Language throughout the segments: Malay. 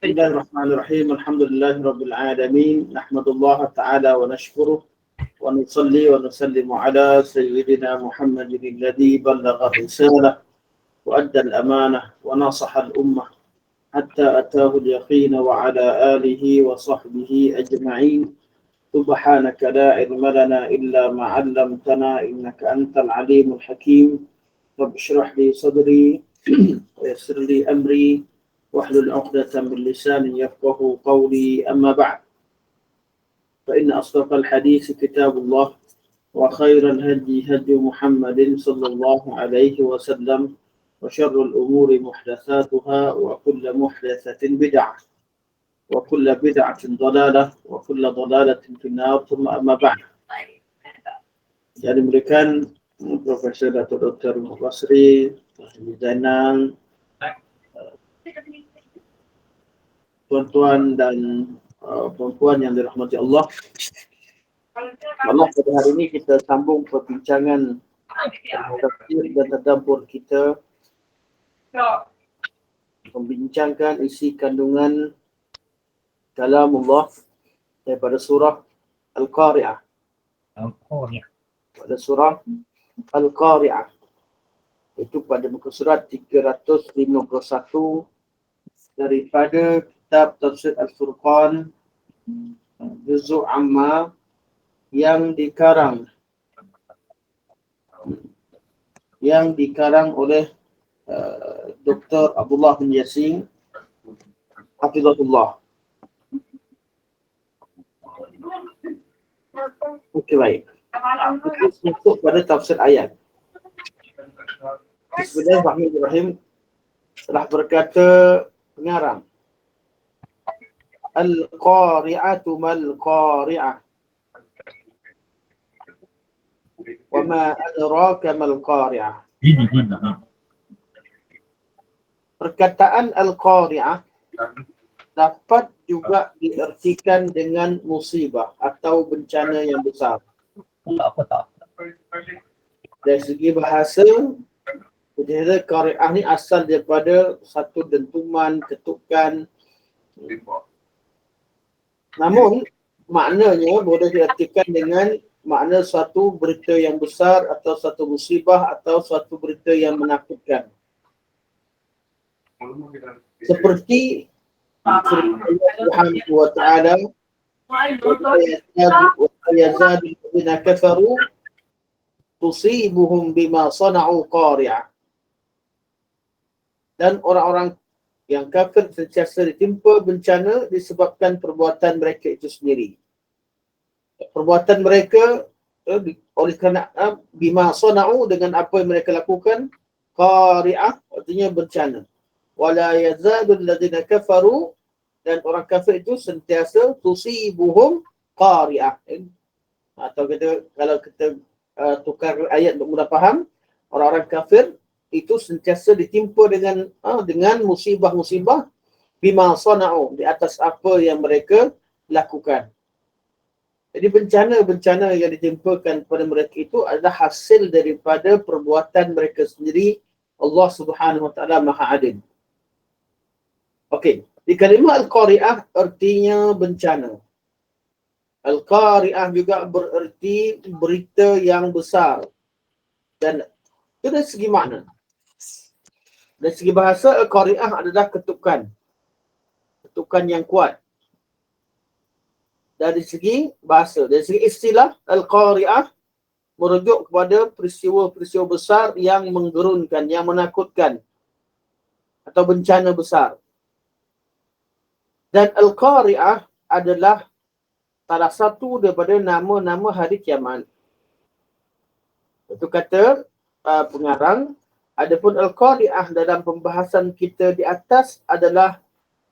Bismillahirrahmanirrahim. Alhamdulillahirabbil alamin. Nahmadullah ta'ala wa nashkuruh wa nusalli wa nusallimu ala sayyidina Muhammadin alladhi ballagha risalah wa adda al-amanah wa nasaha al-ummah hatta atahu al-yaqin wa ala alihi wa sahbihi ajma'in. Subhanaka la ilma lana illa ma 'allamtana innaka antal alimul hakim. Rabb shrah li sadri wa yassir li amri واحلل عقدة من لساني يفقه قولي أما بعد فإن أصدق الحديث كتاب الله وخير الهدي هدي محمد صلى الله عليه وسلم وشر الأمور محدثاتها وكل محدثة بدعة وكل بدعة ضلالة وكل ضلالة في النار ثم أما بعد. Jadi memberikan Profesor Dr. Basri Zainal, tuan-tuan dan perempuan yang dirahmati Allah. Pada hari ini kita sambung perbincangan tafsir dan tadabbur kita, membincangkan isi kandungan kalamullah daripada surah Al-Qari'ah. Pada surah Al-Qari'ah. Itu pada muka surat 351 daripada kitab Tafsir Al-Furqan Juz'u Amma yang dikarang oleh Dr. Abdullah bin Yasin Hafizahullah. Okey, baik. Kita masuk pada tafsir ayat. Bismillahirrahmanirrahim. Telah berkata pengarang, Al-Qari'atu mal-Qari'ah wa ma adraka mal-Qari'ah. Perkataan Al-Qari'ah dapat juga diartikan dengan musibah atau bencana yang besar. Dari segi bahasa, jadi qari'ah ni asal daripada satu dentuman, ketukan. Namun maknanya boleh diartikan dengan makna suatu berita yang besar atau satu musibah atau suatu berita yang menakutkan. Seperti Allah Subhanahu wa ta'ala, wa yazadu alladhina kafaru tusibuhum bima sana'u qari'ah. Dan orang-orang yang kafir sentiasa ditimpa bencana disebabkan perbuatan mereka itu sendiri. Perbuatan mereka oleh kerana bima sana'u, dengan apa yang mereka lakukan, qari'ah artinya bencana. Wala yazadul ladzina kafaru, dan orang kafir itu sentiasa tusibuhum qari'ah. Atau kita, kalau kita tukar ayat untuk mudah faham, orang-orang kafir itu sentiasa ditimpa dengan musibah-musibah bima sana'u, di atas apa yang mereka lakukan. Jadi bencana-bencana yang ditimpakan kepada mereka itu adalah hasil daripada perbuatan mereka sendiri. Allah Subhanahu wa ta'ala Maha Adil. Okey, di kalimah Al-Qari'ah artinya bencana. Al-Qari'ah juga bererti berita yang besar. Dan itu dari segi makna. Dari segi bahasa, Al-Qari'ah adalah ketukan. Ketukan yang kuat. Dari segi bahasa. Dari segi istilah, Al-Qari'ah merujuk kepada peristiwa-peristiwa besar yang menggerunkan, yang menakutkan. Atau bencana besar. Dan Al-Qari'ah adalah salah satu daripada nama-nama hari kiamat. Itu kata pengarang. Adapun Al-Qari'ah dalam pembahasan kita di atas adalah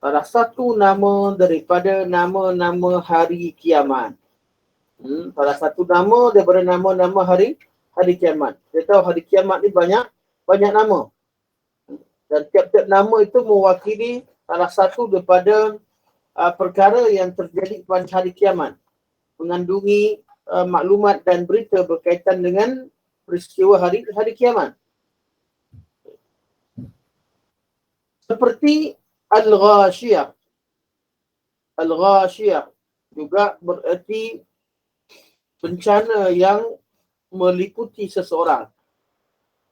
salah satu nama daripada nama-nama hari kiamat. Salah satu nama daripada nama-nama hari kiamat. Kita tahu hari kiamat ni banyak nama. Dan tiap-tiap nama itu mewakili salah satu daripada perkara yang terjadi pada hari kiamat. Mengandungi maklumat dan berita berkaitan dengan peristiwa hari kiamat. Seperti Al-Ghashiyah. Al-ghashiyah juga bererti bencana yang meliputi seseorang.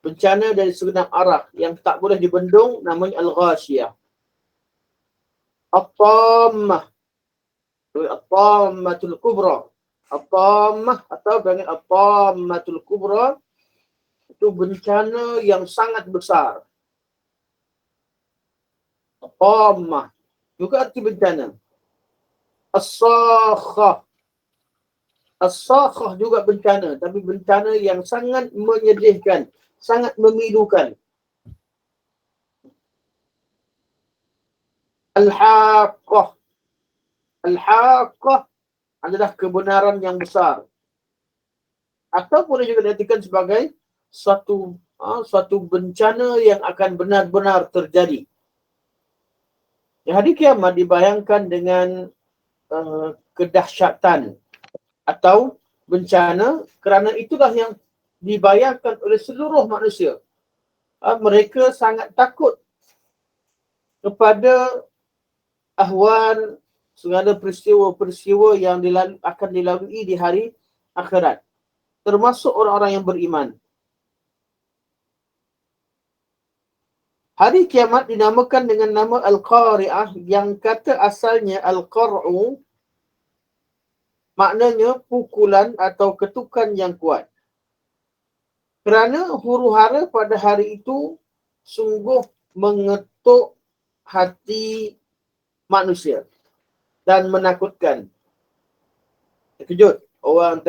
Bencana dari segenap arah yang tak boleh dibendung namanya al-ghashiyah. At-tammah, at-tammatul kubra. At-tammah atau dengan at-tammatul kubra itu bencana yang sangat besar. At-tammah juga arti bencana. As-sakhah. As-sakhah juga bencana, tapi bencana yang sangat menyedihkan, sangat memilukan. Al-haqqah. Al-haqqah adalah kebenaran yang besar. Atau boleh juga diartikan sebagai suatu bencana yang akan benar-benar terjadi. Hari kiamat dibayangkan dengan kedahsyatan atau bencana, kerana itulah yang dibayangkan oleh seluruh manusia. Mereka sangat takut kepada ahwal, segala peristiwa-peristiwa yang akan dilalui di hari akhirat, termasuk orang-orang yang beriman. Hari kiamat dinamakan dengan nama Al-Qari'ah, yang kata asalnya Al-Qar'u maknanya pukulan atau ketukan yang kuat. Kerana huru-hara pada hari itu sungguh mengetuk hati manusia dan menakutkan. Terkejut. Orang-orang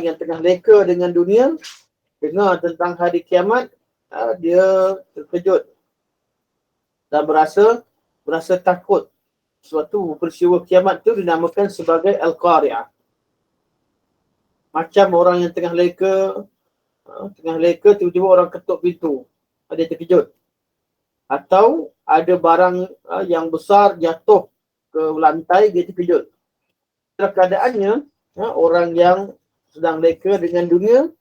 yang tengah leka dengan dunia, dengar tentang hari kiamat, dia terkejut dan berasa takut. Suatu peristiwa kiamat itu dinamakan sebagai Al-Qari'ah. Macam orang yang tengah leka, tiba-tiba orang ketuk pintu, dia terkejut. Atau ada barang yang besar jatuh ke lantai, dia terkejut. Keadaannya, orang yang sedang leka dengan dunia,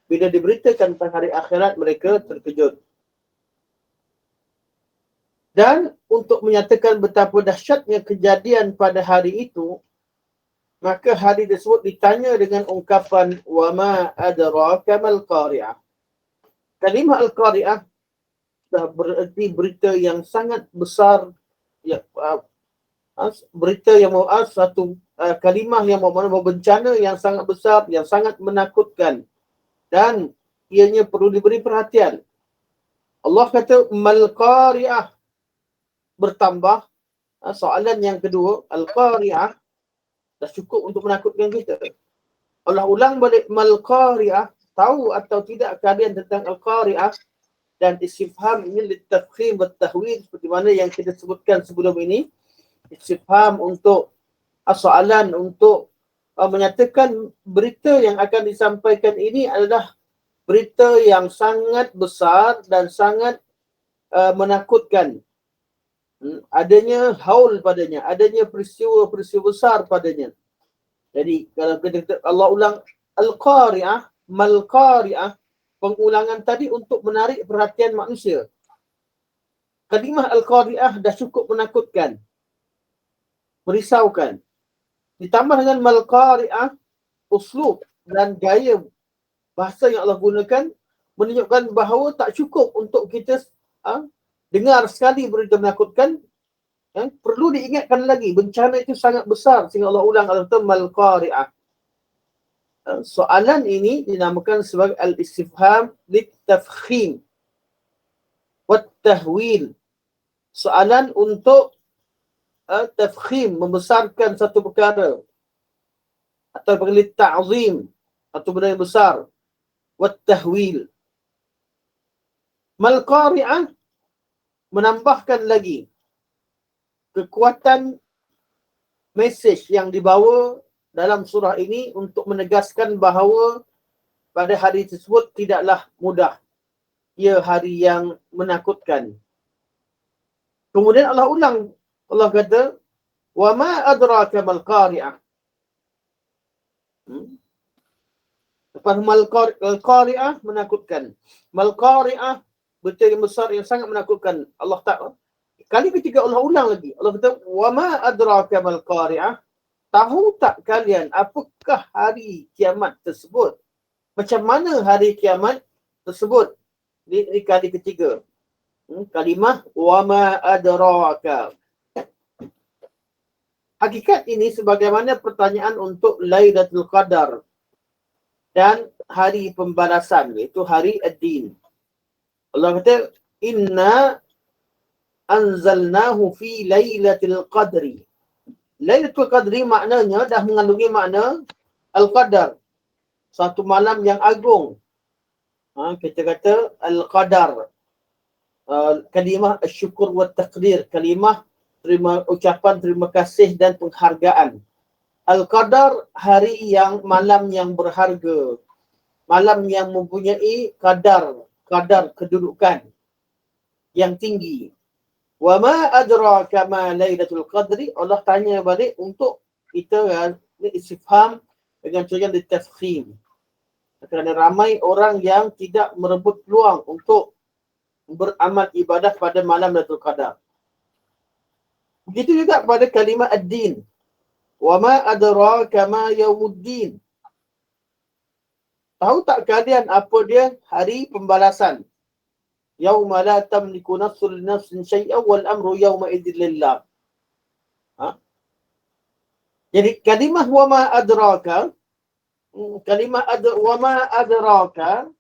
bila diberitakan tentang hari akhirat, mereka terkejut. Dan untuk menyatakan betapa dahsyatnya kejadian pada hari itu, maka hari tersebut ditanya dengan ungkapan وَمَا أَدْرَاكَ مَا الْقَارِعَةُ. Kalimah Al-Qari'ah dah bererti berita yang sangat besar, berita yang satu kalimah yang bermakna bencana yang sangat besar, yang sangat menakutkan, dan ianya perlu diberi perhatian. Allah kata Mal-Qari'ah, bertambah soalan yang kedua, Al-Qari'ah dah cukup untuk menakutkan kita. Allah ulang balik Mal-Qari'ah, tahu atau tidak kalian tentang Al-Qari'ah? Dan istifham ini litafkhim wa tahwil, seperti mana yang kita sebutkan sebelum ini. Istifham untuk soalan untuk menyatakan berita yang akan disampaikan ini adalah berita yang sangat besar dan sangat menakutkan. Adanya haul padanya, adanya peristiwa-peristiwa besar padanya. Jadi kalau kita Allah ulang Al-Qari'ah, Mal-Qari'ah, pengulangan tadi untuk menarik perhatian manusia. Kalimah Al-Qari'ah dah cukup menakutkan, merisaukan. Ditambah dengan Mal-Qari'ah, uslub dan gaya bahasa yang Allah gunakan menunjukkan bahawa tak cukup untuk kita dengar sekali berita menakutkan. Perlu diingatkan lagi, bencana itu sangat besar sehingga Allah ulang Mal-Qari'ah. Soalan ini dinamakan sebagai al-istifham litafkhim wa tahwil. Soalan untuk tafkhim, membesarkan satu perkara, atau bagi ta'zim, atau benda yang besar, wa tahwil. Mal-Qari'ah menambahkan lagi kekuatan mesej yang dibawa dalam surah ini untuk menegaskan bahawa pada hari tersebut tidaklah mudah. Ia hari yang menakutkan. Kemudian Allah ulang. Allah kata, وَمَا أَدْرَاكَ مَا الْقَارِعَةُ. Lepas Mal-Qari'ah menakutkan. Mal-Qari'ah berita yang besar yang sangat menakutkan. Allah tak kali ketiga Allah ulang lagi. Allah kata, "Wa ma adraka mal qari'ah?" Tahu tak kalian apakah hari kiamat tersebut? Macam mana hari kiamat tersebut? Ini kali ketiga. Kalimah wa ma adraka. Hakikat ini sebagaimana pertanyaan untuk Lailatul Qadar dan hari pembalasan, iaitu hari Ad-Din. Allah kata, "Inna anzalnahu fi Lailatul Qadri." Lailatul Qadri maknanya dah mengandungi makna Al-Qadar. Satu malam yang agung. Kita kata Al-Qadar. Kalimah syukur wa taqdir. Kalimah ucapan terima kasih dan penghargaan. Al-Qadar, hari yang malam yang berharga. Malam yang mempunyai kadar kedudukan yang tinggi. Wa ma adraka ma Lailatul Qadri? Allah tanya balik untuk kita, ini istifham dengan tujuan ditafkhim. Kerana ramai orang yang tidak merebut peluang untuk beramal ibadah pada malam Lailatul Qadar. Begitu juga pada kalimah ad-din. Wa ma adraka ma yaumuddin? Tahu tak kalian apa dia hari pembalasan? Yauma la tamliku nafsun li nafsin syai'an wal amru yauma idzin lillah. Jadi kalimah wa ma adraka, wa ma adraka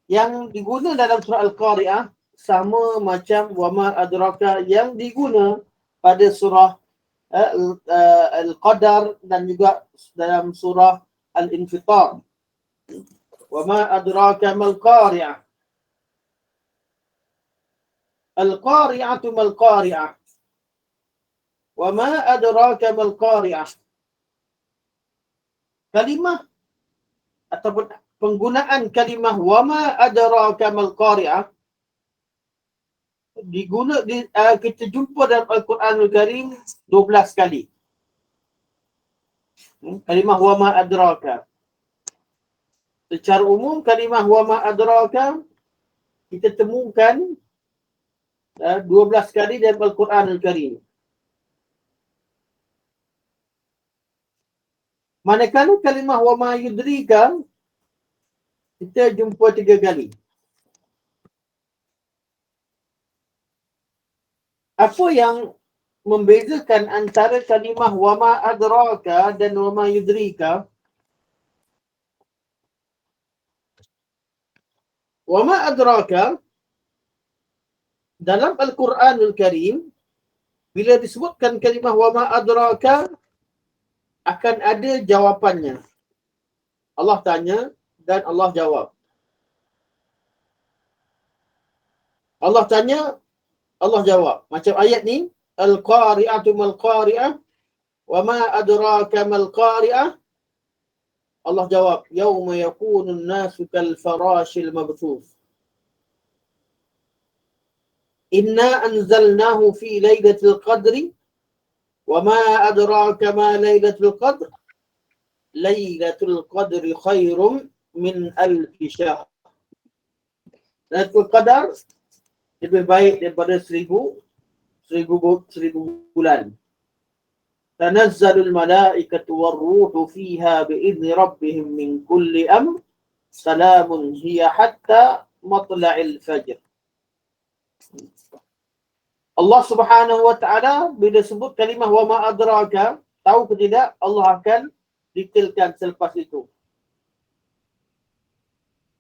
yang diguna dalam surah Al-Qari'ah sama macam wa ma adraka yang diguna pada surah Al-Qadar dan juga dalam surah Al-Infitar. Wa ma adraka mal qari'ah. Al-qari'atu mal qari'ah. Wa ma adraka mal qari'ah. Kalimah ataupun penggunaan kalimah wa ma adraka mal qari'ah kita jumpa dalam Al-Quranul Karim 12 kali. Kalimah wa ma adraka. Secara umum kalimah wa ma adraka kita temukan 12 kali dalam Al-Quranul Karim. Manakala kalimah wa ma yudrika kita jumpa 3 kali. Apa yang membezakan antara kalimah wa ma adraka dan wa ma yudrika? Wa ma adraka dalam Al-Quranul Karim, bila disebutkan kalimah wa ma adraka, akan ada jawapannya. Allah tanya dan Allah jawab. Allah tanya, Allah jawab. Macam ayat ni, Al-Qari'atu mal qari'ah, wa ma adraka mal qari'ah. Allah jawab, Yawma yakunun nasu kal farashil mabthuf. Inna anzalnahu fi Lailatul Qadri wa ma adraka ma Lailatul Qadr. Lailatul Qadri khairum min alfi syahr. Lailatul Qadar lebih baik daripada 1000 bulan. Tanazzalul malaikatu warruhu fiha bi'izni rabbihim min kulli amr. Salamun hiya hatta matla'il fajr. Allah Subhanahu wa taala bila sebut kalimah wa ma adraka, tahu ke tidak, Allah akan detailkan selepas itu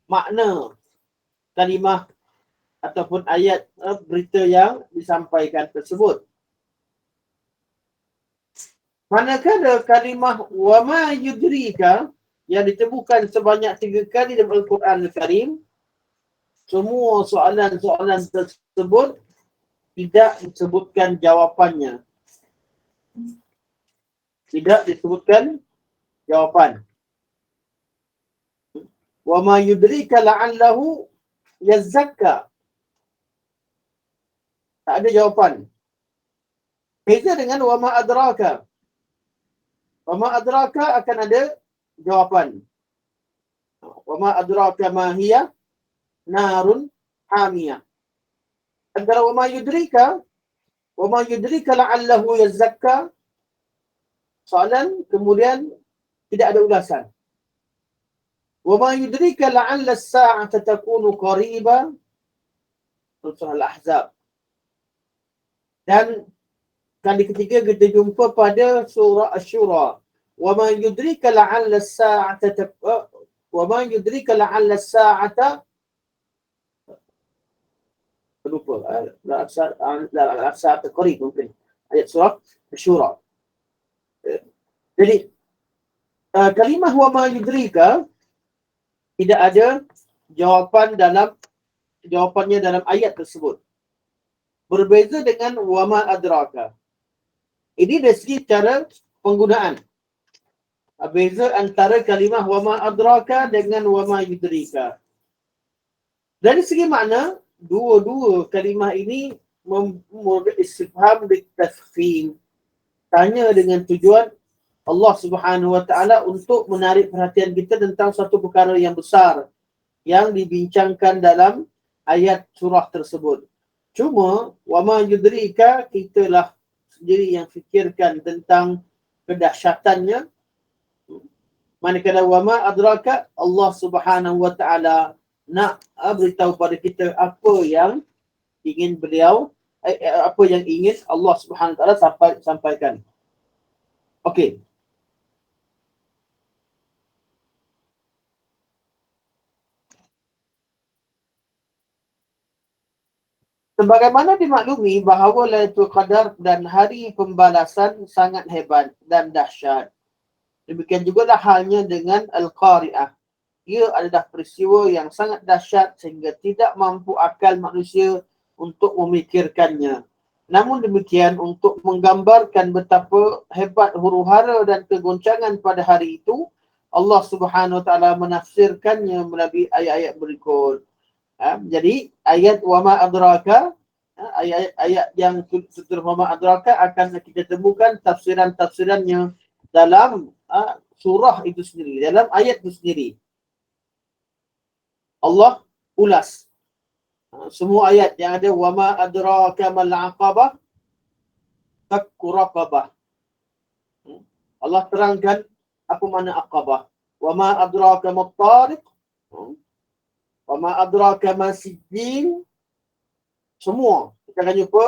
makna kalimah ataupun ayat berita yang disampaikan tersebut. Manakala kalimah wa ma yudrika yang ditemukan sebanyak 3 kali dalam Al-Quran Al-Karim, semua soalan-soalan tersebut tidak disebutkan jawapannya. Tidak disebutkan jawapan. Wa ma yudrika la'allahu yazakka. Tak ada jawapan. Beza dengan wa ma adraka. Wa ma adraka akan ada jawapan. Wa ma adraka ma hiya narun hamiyah. Antara wa ma yudrika la'allahu yazakka, soalan kemudian tidak ada ulasan. Wa ma yudrika la'alla as-sa'ata takunu qariba, surah Al-Ahzab. Dan kali ketiga kita jumpa pada surah Asy-Syura. Wa ma yudrika la'alla as-sa'ata wa ma yudrika la'alla as-sa'ata, lupa, Al-Sa'ata qarib mungkin. Ayat surah Asy-Syura. Jadi kalimah wa ma yudrika tidak ada jawapannya dalam ayat tersebut. Berbeza dengan wa ma adraka. Ini dari segi cara penggunaan. Beza antara kalimah wa ma adraka dengan wa ma yudrika. Dari segi makna, dua-dua kalimah ini istifham bitafkhim. Tanya dengan tujuan Allah Subhanahu wa taala untuk menarik perhatian kita tentang satu perkara yang besar yang dibincangkan dalam ayat surah tersebut. Cuma wa ma yudrika, kitalah sendiri yang fikirkan tentang kedahsyatannya. Manakala wa ma adraka, Allah Subhanahu wa taala nak beritahu pada kita apa yang ingin Allah Subhanahu wa taala sampaikan. Okey. Sebagaimana dimaklumi bahawa Lailatul Qadar dan hari pembalasan sangat hebat dan dahsyat. Demikian juga halnya dengan Al-Qari'ah. Ia adalah peristiwa yang sangat dahsyat sehingga tidak mampu akal manusia untuk memikirkannya. Namun demikian, untuk menggambarkan betapa hebat huru-hara dan kegoncangan pada hari itu, Allah Subhanahu wa taala menafsirkannya melalui ayat-ayat berikut. Jadi ayat wa ma adraka, ayat yang setelah wa ma adraka akan kita temukan tafsirannya dalam surah itu sendiri, dalam ayat itu sendiri. Allah ulas semua ayat yang ada wa ma adraka mal aqabah, fakku raqabah. Allah terangkan apa makna aqabah. Wa ma adraka mat tariq, wa ma adraka ma sijjin. Semua kita akan jumpa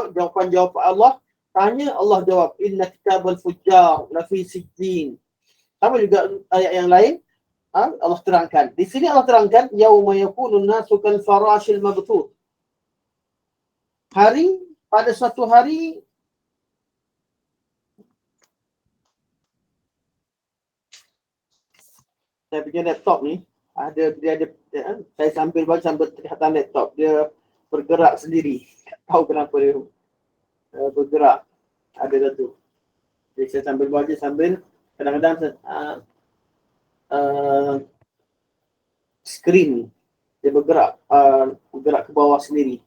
jawapan Allah. Tanya, Allah jawab, inna kitabal fujjar lafi sijjin. Sama juga ayat yang lain, Allah terangkan. Di sini Allah terangkan yauma yakunun nasu kal farashil mabthut. Pada suatu hari saya punya laptop ni saya sambil baca sambil kelihatan laptop dia bergerak sendiri. Tak tahu kenapa dia bergerak. Ada satu. Jadi saya sambil baca sambil kadang-kadang skrin dia bergerak ke bawah sendiri.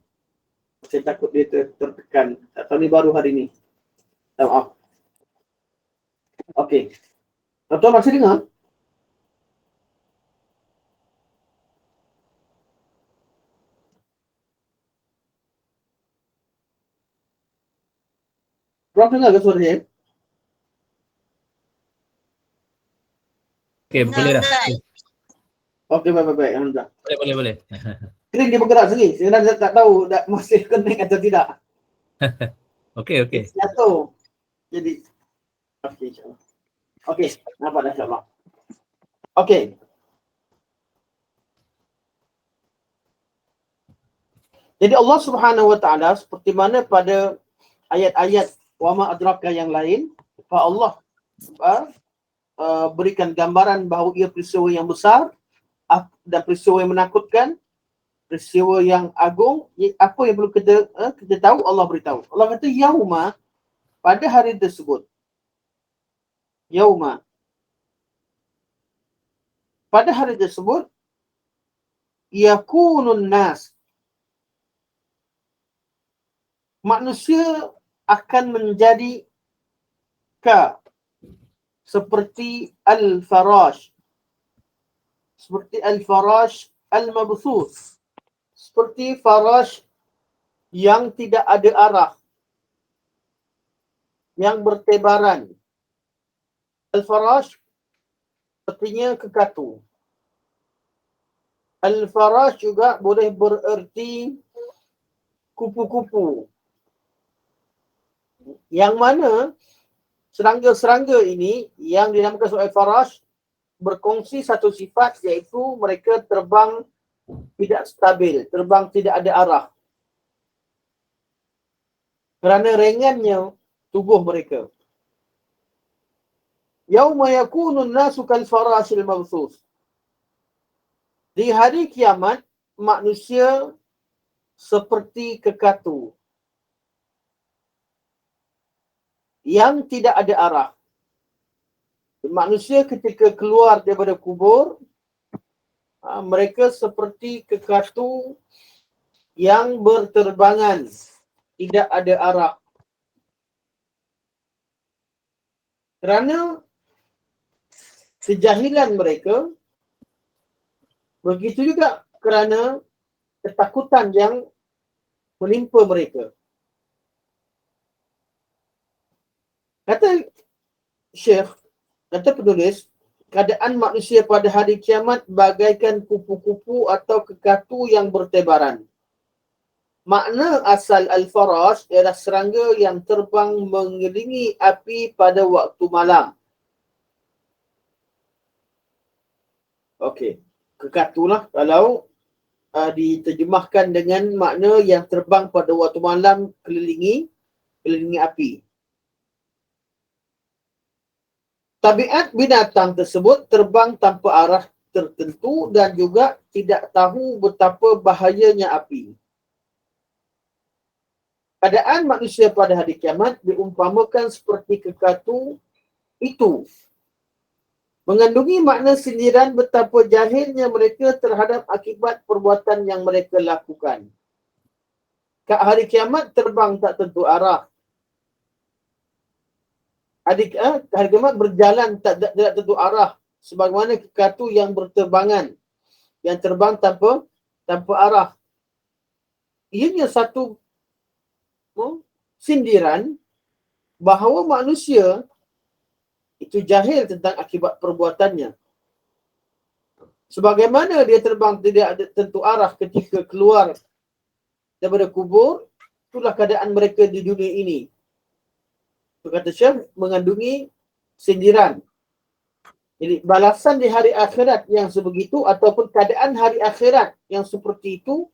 Saya takut dia tertekan. Tak tahu ni baru hari ni. Maaf. Okey. Tuan masih dengar? Korang dengar ke suara saya? Okey, boleh dah. Okey, baik. Alhamdulillah. Boleh. Skrin dia bergerak sendiri. Saya tak tahu masih connect atau tidak. Okey. Jatuh. Jadi okey, insyaAllah. Okey, nampak dah insyaAllah. Okey. Jadi Allah Subhanahu wa taala seperti mana pada ayat-ayat wa ma adraka yang lain, Allah berikan gambaran bahawa ia peristiwa yang besar dan peristiwa yang menakutkan, peristiwa yang agung. Apa yang perlu kita tahu, Allah beritahu. Allah kata yauma, pada hari tersebut. Yauma, pada hari tersebut, yakunun nas, manusia akan menjadi seperti al-farash, seperti al-farash al-mabthuth, seperti farash yang tidak ada arah, yang bertebaran. Al-farash artinya kekatu. Al-farash juga boleh bererti kupu-kupu. Yang mana serangga-serangga ini yang dinamakan sebagai farash berkongsi satu sifat, iaitu mereka terbang tidak stabil, terbang tidak ada arah. Kerana ringannya tubuh mereka. Yauma yakunun nasu kal farashil mabthus. Di hari kiamat, manusia seperti kekatu yang tidak ada arah. Manusia ketika keluar daripada kubur, mereka seperti kekatu yang berterbangan, tidak ada arah. Kerana kejahilan mereka, begitu juga kerana ketakutan yang menimpa mereka. Kata Syekh, kata penulis, keadaan manusia pada hari kiamat bagaikan kupu-kupu atau kekatu yang bertebaran. Makna asal al-farash ialah serangga yang terbang mengelilingi api pada waktu malam. Okey, kekatulah kalau diterjemahkan dengan makna yang terbang pada waktu malam kelilingi api. Tabiat binatang tersebut terbang tanpa arah tertentu dan juga tidak tahu betapa bahayanya api. Keadaan manusia pada hari kiamat diumpamakan seperti kekatu itu. Mengandungi makna sindiran betapa jahilnya mereka terhadap akibat perbuatan yang mereka lakukan. Kat hari kiamat terbang tak tentu arah. Hari kiamat berjalan tak tentu arah. Sebagaimana kekatu yang berterbangan, yang terbang tanpa arah. Ianya satu sindiran bahawa manusia itu jahil tentang akibat perbuatannya. Sebagaimana dia terbang tidak ada tentu arah ketika keluar daripada kubur, itulah keadaan mereka di dunia ini. Kata Syekh, mengandungi sindiran. Jadi balasan di hari akhirat yang sebegitu ataupun keadaan hari akhirat yang seperti itu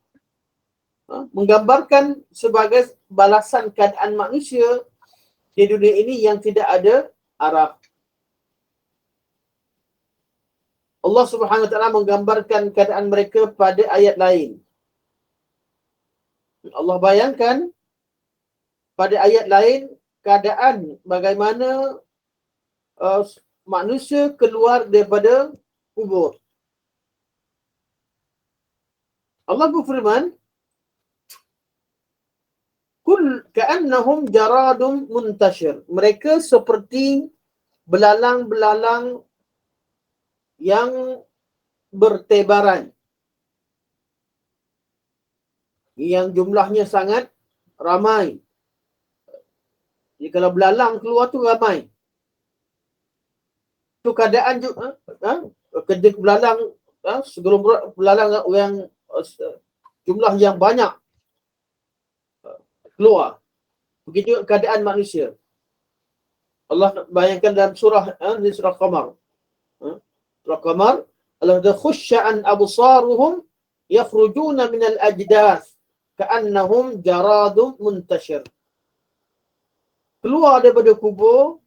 menggambarkan sebagai balasan keadaan manusia di dunia ini yang tidak ada arah. Allah Subhanahu Wa Taala menggambarkan keadaan mereka pada ayat lain. Allah bayangkan pada ayat lain keadaan bagaimana manusia keluar daripada kubur. Allah berfirman, "Kul ka'annahum jaradum muntashir." Mereka seperti belalang-belalang yang bertebaran, yang jumlahnya sangat ramai. Jadi kalau belalang keluar tu ramai. Itu keadaan juga ketika belalang sebelum belalang yang jumlah yang banyak keluar. Begitu keadaan manusia. Allah bayangkan dalam surah Qamar. Surah Qamar, Allah khusya'an absaruhum yakhrujuna minal ajdath ka'annahum jaradum muntashir. Keluar daripada kubur,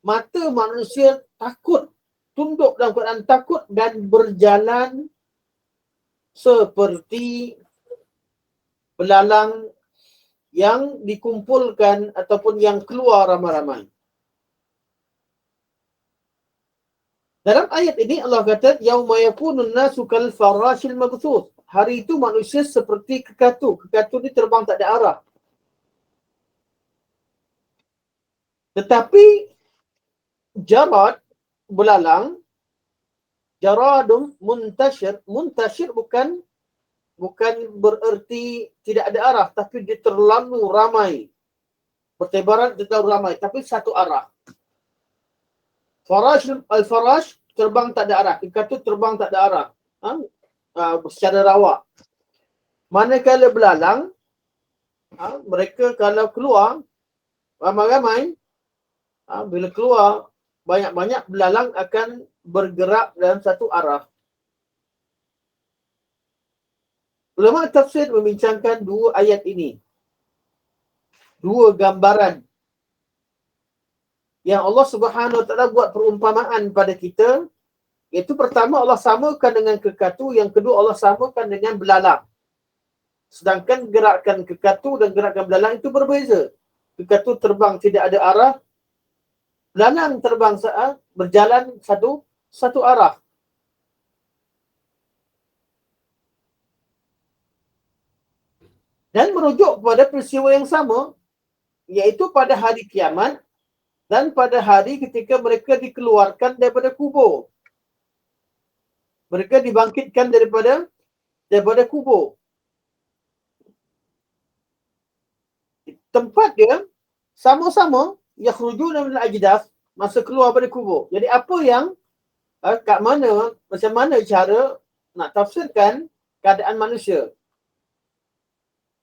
mata manusia takut, tunduk dalam keadaan takut dan berjalan seperti belalang yang dikumpulkan ataupun yang keluar ramai-ramai. Dalam ayat ini Allah kata, yauma yakunun nasu kal farashil mabthus. Hari itu manusia seperti kekatu. Kekatu ni terbang tak ada arah. Tetapi jarad, belalang, jaradum muntashir bukan bukan bererti tidak ada arah, tapi dia terlalu ramai. Pertebaran terlalu ramai, tapi satu arah. Al-farash terbang tak ada arah. Kekatu terbang tak ada arah. Secara rawak. Manakala belalang, mereka kalau keluar ramai-ramai, bila keluar banyak-banyak, belalang akan bergerak dalam satu arah. Ulama tafsir membincangkan dua ayat ini. Dua gambaran yang Allah Subhanahu Wa Taala buat perumpamaan pada kita, iaitu pertama Allah samakan dengan kekatu, yang kedua Allah samakan dengan belalang. Sedangkan gerakan kekatu dan gerakan belalang itu berbeza. Kekatu terbang tidak ada arah, belalang terbang berjalan satu arah. Dan merujuk kepada peristiwa yang sama, iaitu pada hari kiamat dan pada hari ketika mereka dikeluarkan daripada kubur. Mereka dibangkitkan daripada kubur. Tempat dia sama-sama yakhrujuna minal ajdath, masa keluar dari kubur. Jadi apa yang macam mana cara nak tafsirkan keadaan manusia?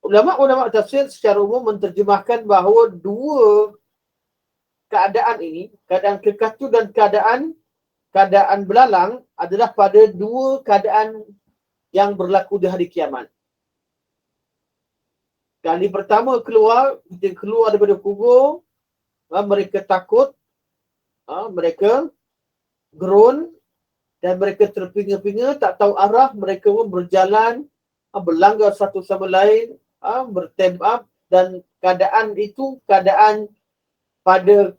Ulama-ulama tafsir secara umum menterjemahkan bahawa dua keadaan ini, keadaan kekatu dan keadaan belalang, adalah pada dua keadaan yang berlaku di hari kiamat. Kali pertama keluar daripada kubur, mereka takut, mereka gerun dan mereka terpinga-pinga, tak tahu arah, mereka pun berjalan, berlanggar satu sama lain, bertembak, dan keadaan itu keadaan pada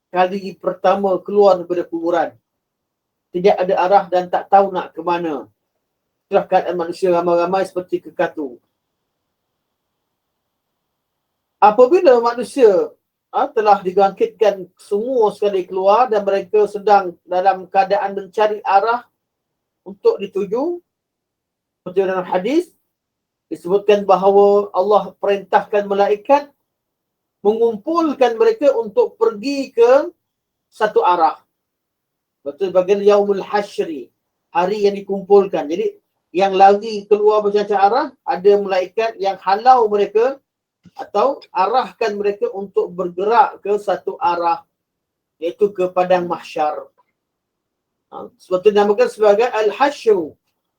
kali pertama keluar daripada kuburan. Tidak ada arah dan tak tahu nak ke mana. Itulah keadaan manusia ramai-ramai seperti kekatu. Apabila manusia telah dibangkitkan semua sekali keluar dan mereka sedang dalam keadaan mencari arah untuk dituju, seperti dalam hadis disebutkan bahawa Allah perintahkan malaikat mengumpulkan mereka untuk pergi ke satu arah. Betul, bagian yaumul hasyri, hari yang dikumpulkan. Jadi yang lari keluar macam-macam arah, ada malaikat yang halau mereka atau arahkan mereka untuk bergerak ke satu arah, iaitu ke padang mahsyar. Sebab itu dinamakan sebagai al-hasyru.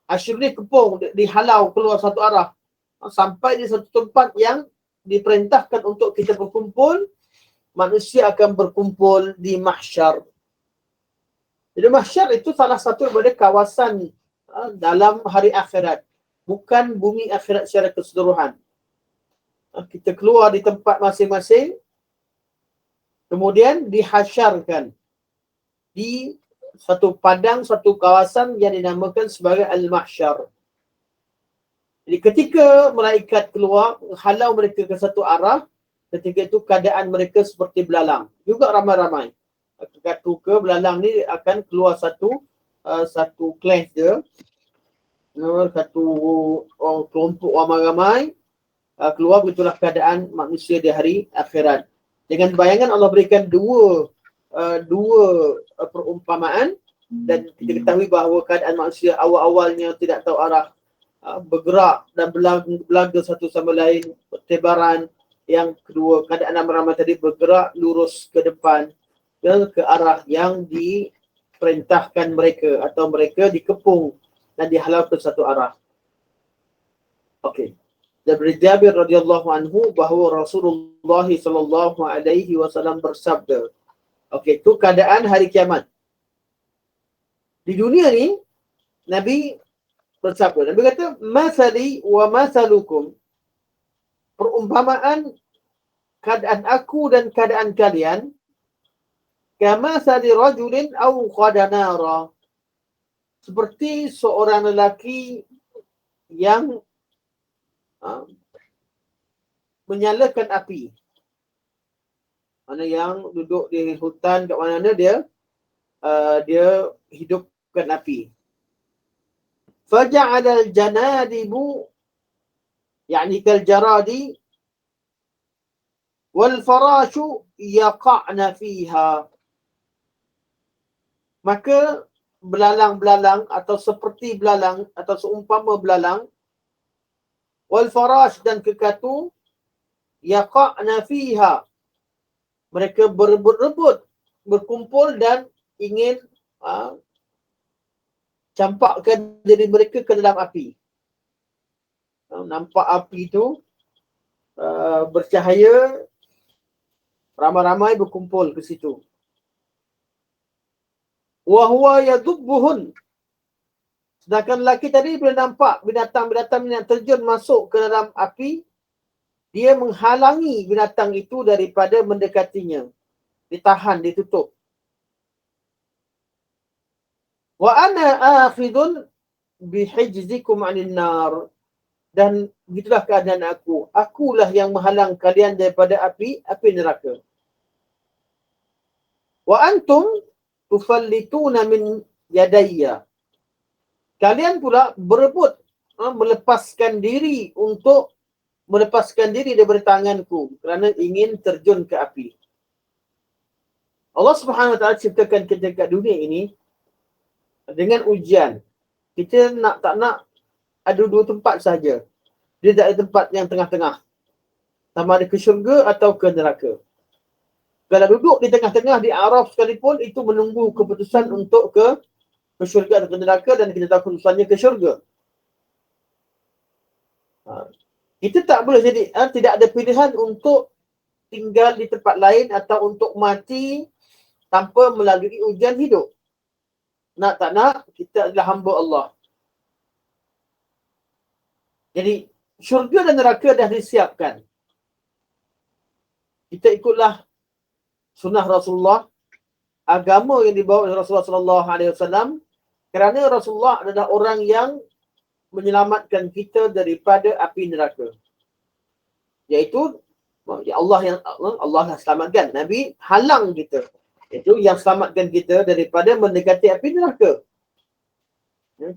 Hasyr ni kepung, dihalau keluar satu arah. Sampai di satu tempat yang diperintahkan untuk kita berkumpul, manusia akan berkumpul di mahsyar. Jadi mahsyar itu salah satu daripada kawasan dalam hari akhirat, bukan bumi akhirat secara keseluruhan. Kita keluar di tempat masing-masing, kemudian dihasyarkan di satu padang, satu kawasan yang dinamakan sebagai al-mahsyar. Jadi ketika malaikat keluar, halau mereka ke satu arah, ketika itu keadaan mereka seperti belalang. Juga ramai-ramai. Kekatu ke belalang ni akan keluar satu kelas dia. Satu kelompok ramai-ramai keluar, begitulah keadaan manusia di hari akhirat. Dengan bayangan Allah berikan dua perumpamaan, dan kita ketahui bahawa keadaan manusia awal-awalnya tidak tahu arah, bergerak dan berlaga satu sama lain, pertebaran. Yang kedua, keadaan ramai-ramai tadi bergerak lurus ke depan, ke arah yang diperintahkan mereka, atau mereka dikepung dan dihalau ke satu arah. Okey. Dari Jabir radhiyallahu anhu bahawa Rasulullah sallallahu alaihi wasallam bersabda. Okey, itu keadaan hari kiamat. Di dunia ni Nabi bersabda. Nabi kata, "Masali wa masalukum." Perumpamaan keadaan aku dan keadaan kalian, kama sali rajulin aw qadanara, seperti seorang lelaki yang menyalakan api. Mana yang duduk di hutan kat mana dia hidupkan api. Faja'ala al-janadibu Yani kal jaradi wal farashu yaqa'na fiha. Maka belalang-belalang atau seperti belalang atau seumpama belalang, wal farash dan kekatu, yaqa'na fiha. Mereka berebut-rebut, berkumpul dan ingin campakkan diri mereka ke dalam api. Nampak api itu bercahaya, ramai-ramai berkumpul ke situ. Wa huwa yadubbuhun. Sedangkan lelaki tadi bila nampak binatang-binatang yang terjun masuk ke dalam api, dia menghalangi binatang itu daripada mendekatinya. Ditahan, ditutup. Wa ana akhidun bihijzikum 'anil nar. Dan begitulah keadaan aku. Akulah yang menghalang kalian daripada api neraka. Wa antum tufallituna min yadayya. Kalian pula berebut melepaskan diri daripada tanganku kerana ingin terjun ke api. Allah Subhanahu Wa Taala ciptakan kita kat dunia ini dengan ujian. Kita tak nak ada dua tempat saja. Dia tak ada tempat yang tengah-tengah. Sama ada ke syurga atau ke neraka. Kalau duduk di tengah-tengah di Araf sekalipun, itu menunggu keputusan untuk ke syurga atau ke neraka, dan kita tahu keputusannya ke syurga. Kita tak boleh jadi, tidak ada pilihan untuk tinggal di tempat lain atau untuk mati tanpa melalui ujian hidup. Nak tak nak, kita adalah hamba Allah. Jadi, syurga dan neraka dah disiapkan. Kita ikutlah sunnah Rasulullah, agama yang dibawa oleh Rasulullah SAW, kerana Rasulullah adalah orang yang menyelamatkan kita daripada api neraka. Iaitu, Allah yang selamatkan. Nabi halang kita. Itu yang selamatkan kita daripada mendekati api neraka.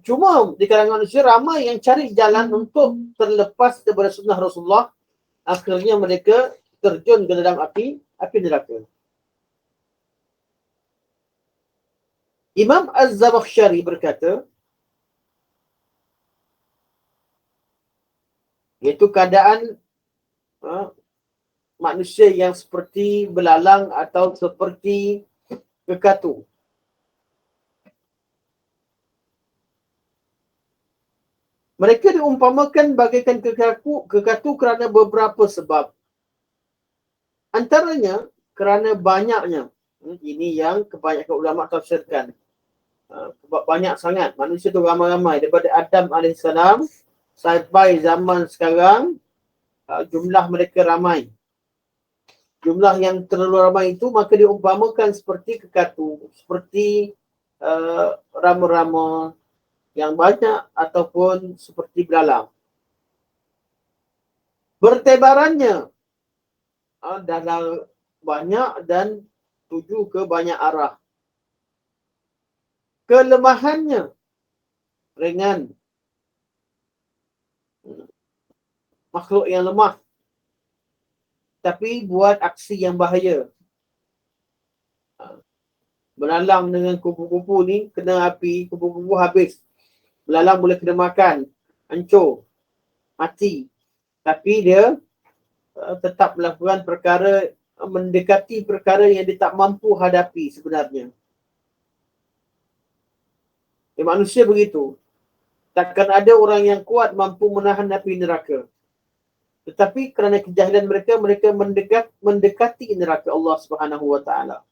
Cuma di kalangan manusia ramai yang cari jalan untuk terlepas daripada sunnah Rasulullah. Akhirnya mereka terjun ke dalam api neraka. Imam Az-Zamakhsyari berkata, iaitu keadaan manusia yang seperti belalang atau seperti kekatu. Mereka diumpamakan bagaikan kekatu kerana beberapa sebab. Antaranya kerana banyaknya. Ini yang kebanyakan ulama tafsirkan. Sebab banyak sangat. Manusia tu ramai-ramai. Daripada Adam AS sampai zaman sekarang, jumlah mereka ramai. Jumlah yang terlalu ramai itu maka diumpamakan seperti kekatu. Seperti rama-rama yang banyak ataupun seperti belalang. Bertebarannya dalam banyak dan tuju ke banyak arah. Kelemahannya ringan. Makhluk yang lemah tapi buat aksi yang bahaya. Belalang dengan kupu-kupu ni kena api, kupu-kupu habis. Belalang boleh kena makan, hancur, mati. Tapi dia tetap melakukan perkara, mendekati perkara yang dia tak mampu hadapi sebenarnya. Manusia begitu. Takkan ada orang yang kuat mampu menahan api neraka. Tetapi kerana kejahilan mereka, mereka mendekati neraka Allah Subhanahu Wa Taala.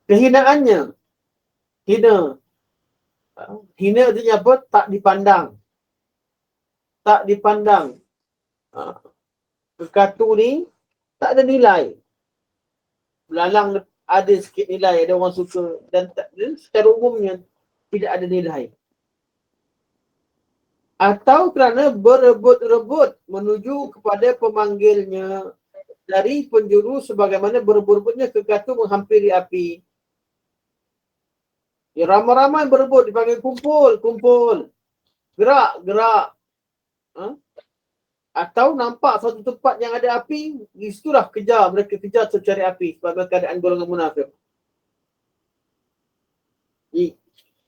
Kehinaannya, hina artinya apa? Tak dipandang. Tak dipandang. Kekatu ni tak ada nilai. Belalang ada sikit nilai, ada orang suka, dan secara umumnya tidak ada nilai. Atau kerana berebut-rebut menuju kepada pemanggilnya dari penjuru sebagaimana berebut-rebutnya kekatu menghampiri api. Ya, ramai-ramai berebut dipanggil kumpul. Gerak. Atau nampak satu tempat yang ada api, di situlah mereka kejar untuk cari api sebab keadaan golongan munafik.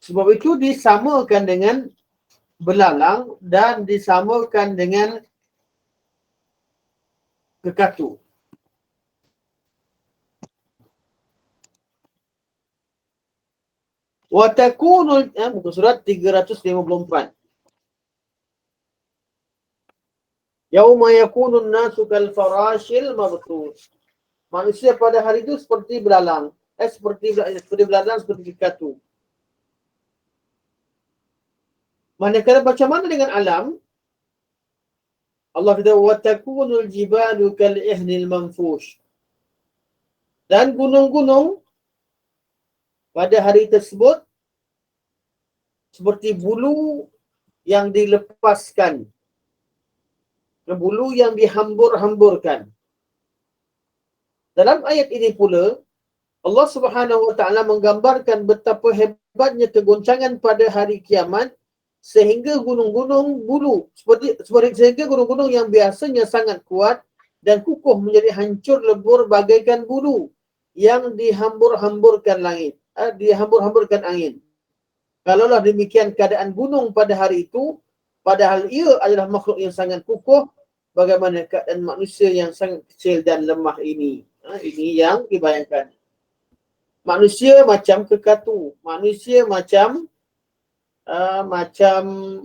Sebab itu disamakan dengan belalang dan disamakan dengan kekatu. Wa takunul muka surat 354. Yauma yakunun nasu kal farashil mabthus. Manusia pada hari itu seperti belalang. Seperti belalang, seperti kekatu. Manakala macam mana dengan alam? Allah kata wa takunul jibalu kal ihnil manfush. Dan gunung-gunung pada hari tersebut seperti bulu yang dilepaskan. Bulu yang dihambur-hamburkan. Dalam ayat ini pula, Allah Subhanahu Wa Taala menggambarkan betapa hebatnya kegoncangan pada hari kiamat sehingga gunung-gunung bulu sehingga gunung-gunung yang biasanya sangat kuat dan kukuh menjadi hancur lebur bagaikan bulu yang dihambur-hamburkan langit, dihambur-hamburkan angin. Kalaulah demikian keadaan gunung pada hari itu, padahal ia adalah makhluk yang sangat kukuh, bagaimana keadaan manusia yang sangat kecil dan lemah ini? Ini yang dibayangkan. Manusia macam kekatu, manusia macam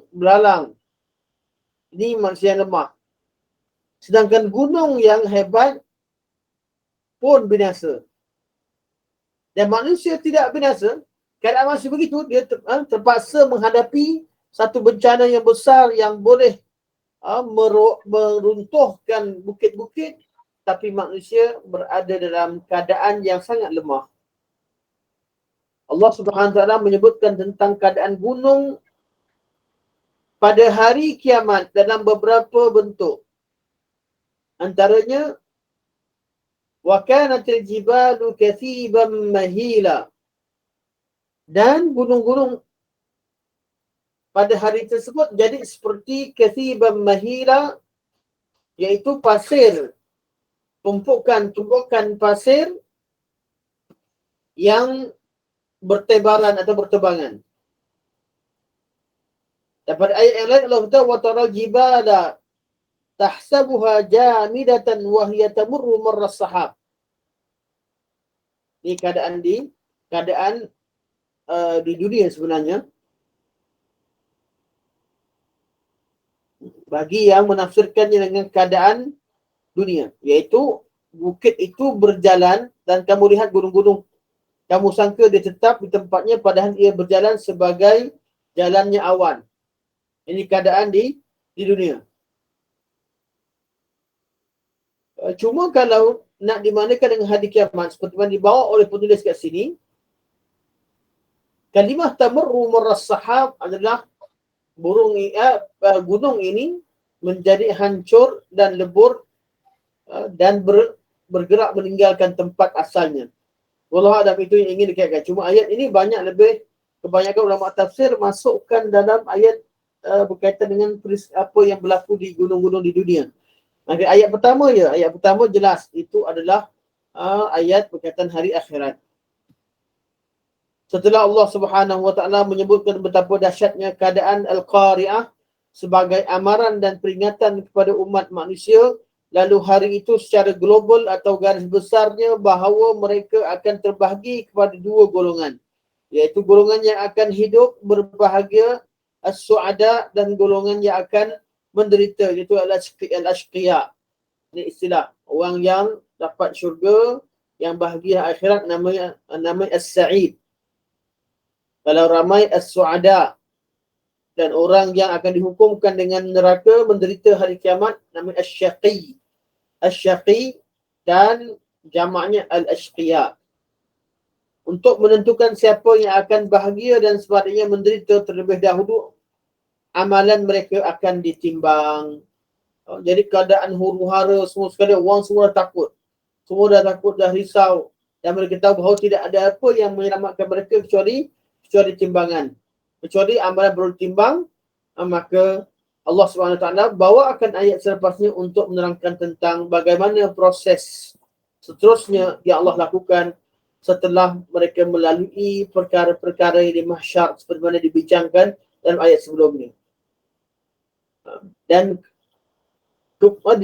belalang. Ini manusia yang lemah. Sedangkan gunung yang hebat pun binasa. Dan manusia tidak binasa. Keadaan manusia begitu, dia terpaksa menghadapi satu bencana yang besar yang boleh meruntuhkan bukit-bukit, tapi manusia berada dalam keadaan yang sangat lemah. Allah Subhanahu Wa Taala menyebutkan tentang keadaan gunung pada hari kiamat dalam beberapa bentuk. Antaranya wa kanatil jibalu kathiban mahila. Dan gunung-gunung pada hari tersebut jadi seperti kathiban mahila, iaitu pasir, tumpukan pasir yang bertebaran atau bertebangan. Dapat ayat yang lain Allah kata wa taral jibala tahsabuha jamidatan wa hiya tamurru marras sahab. Ini keadaan di dunia sebenarnya. Bagi yang menafsirkannya dengan keadaan dunia, iaitu bukit itu berjalan dan kamu lihat gunung-gunung, kamu sangka dia tetap di tempatnya padahal ia berjalan sebagai jalannya awan. Ini keadaan di dunia. Cuma kalau nak dimanakan dengan hari kiamat seperti yang dibawa oleh penulis kat sini, kalimah tamurru marras sahab adalah gunung ini menjadi hancur dan lebur dan bergerak meninggalkan tempat asalnya. Wallahu a'lam, itu yang ingin dikatakan. Cuma ayat ini kebanyakan ulama tafsir masukkan dalam ayat berkaitan dengan apa yang berlaku di gunung-gunung di dunia. Ayat pertama jelas itu adalah ayat berkaitan hari akhirat. Setelah Allah Subhanahu Wa Taala menyebutkan betapa dahsyatnya keadaan Al-Qari'ah sebagai amaran dan peringatan kepada umat manusia, lalu hari itu secara global atau garis besarnya bahawa mereka akan terbahagi kepada dua golongan, iaitu golongan yang akan hidup berbahagia, as-su'ada, dan golongan yang akan menderita, iaitu al-ashqiya. Ini istilah orang yang dapat syurga, yang bahagia akhirat, namanya as-sa'id. Kalau ramai as-su'ada, dan orang yang akan dihukumkan dengan neraka menderita hari kiamat, namanya as-syaqi. As-syaqi dan jamaknya al-ashqiya. Untuk menentukan siapa yang akan bahagia dan sebaliknya menderita terlebih dahulu, amalan mereka akan ditimbang. Jadi keadaan huru-hara semua sekali, orang semua dah takut. Semua dah takut, dah risau. Dan mereka tahu bahawa tidak ada apa yang menyelamatkan mereka kecuali timbangan. Kecuali amalan baru timbang, maka Allah SWT bawakan ayat selepasnya untuk menerangkan tentang bagaimana proses seterusnya yang Allah lakukan setelah mereka melalui perkara-perkara yang di mahsyar seperti mana dibincangkan dalam ayat sebelumnya. Dan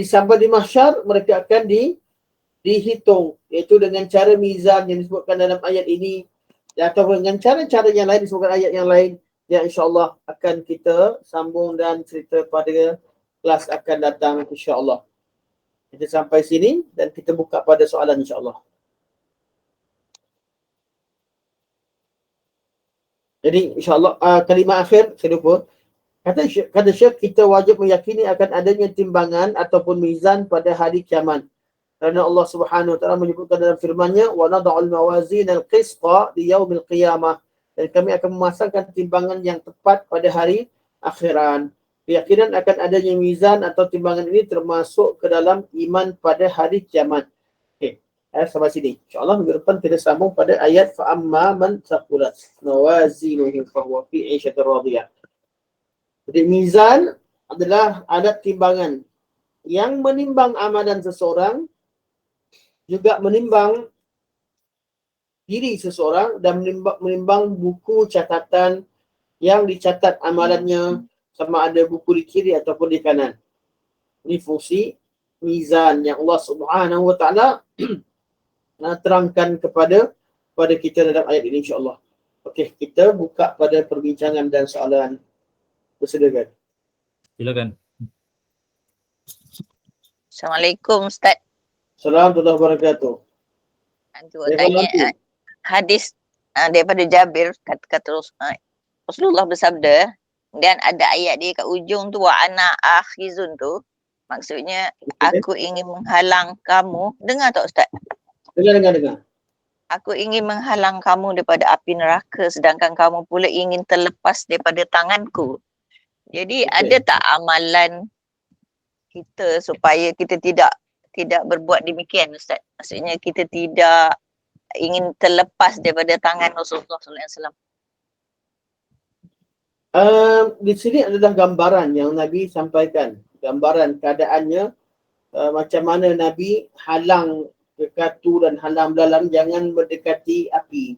sampai di mahsyar mereka akan dihitung, iaitu dengan cara mizan yang disebutkan dalam ayat ini atau dengan cara-cara yang lain disebutkan ayat yang lain yang insyaAllah akan kita sambung dan cerita pada kelas akan datang insyaAllah. Kita sampai sini dan kita buka pada soalan insyaAllah. Jadi insyaAllah kalimah akhir saya lupa. Kata Syekh, kita wajib meyakini akan adanya timbangan ataupun mizan pada hari kiamat. Kerana Allah Subhanahu Wa Taala menyebutkan dalam firman-Nya, "Wa nad'ul mawazin al-qista li yaumil qiyamah." Dan kami akan memasangkan timbangan yang tepat pada hari akhiran. Keyakinan akan adanya mizan atau timbangan ini termasuk ke dalam iman pada hari kiamat. Okey, sampai sini. InsyaAllah minggu depan kita sambung pada ayat fa'amma man thaqulat mawazinuhu fahuwa fi 'ishatin radiyah. Jadi mizan adalah alat timbangan yang menimbang amalan seseorang, juga menimbang diri seseorang dan menimbang buku catatan yang dicatat amalannya, sama ada buku di kiri ataupun di kanan. Ini fungsi mizan yang Allah Subhanahu Wa Taala terangkan kepada kita dalam ayat ini insya-Allah. Okey, kita buka pada perbincangan dan soalan. Silakan. Silakan. Assalamualaikum Ustaz. Assalamualaikum warahmatullahi wabarakatuh. Nanti tanya hadis daripada Jabir kata Rasulullah bersabda, dan ada ayat dia kat ujung tu, wa ana akhizun tu. Maksudnya aku ingin menghalang kamu. Dengar tak Ustaz? Dengar. Aku ingin menghalang kamu daripada api neraka sedangkan kamu pula ingin terlepas daripada tanganku. Jadi ada tak amalan kita supaya kita tidak berbuat demikian Ustaz? Maksudnya kita tidak ingin terlepas daripada tangan Rasulullah SAW. Di sini adalah gambaran yang Nabi sampaikan. Gambaran keadaannya, macam mana Nabi halang kekatu dan halang belalang jangan mendekati api.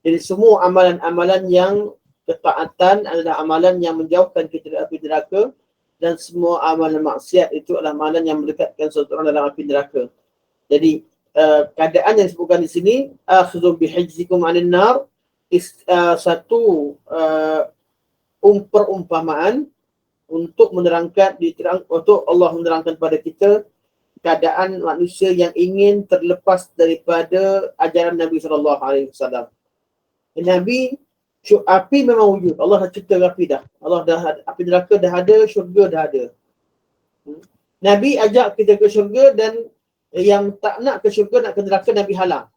Jadi semua amalan-amalan yang ketaatan adalah amalan yang menjauhkan kita dari api neraka, dan semua amalan maksiat itu adalah amalan yang mendekatkan seseorang dalam api neraka. Jadi keadaan yang disebutkan di sini, akhudhu bihijzikum 'anil nar, satu perumpamaan untuk menerangkan untuk Allah menerangkan pada kita keadaan manusia yang ingin terlepas daripada ajaran Nabi SAW. Nabi, api memang wujud. Allah dah cipta api dah. Allah dah, api neraka dah ada, syurga dah ada. Nabi ajak kita ke syurga, dan yang tak nak ke syurga, nak ke neraka, Nabi halang.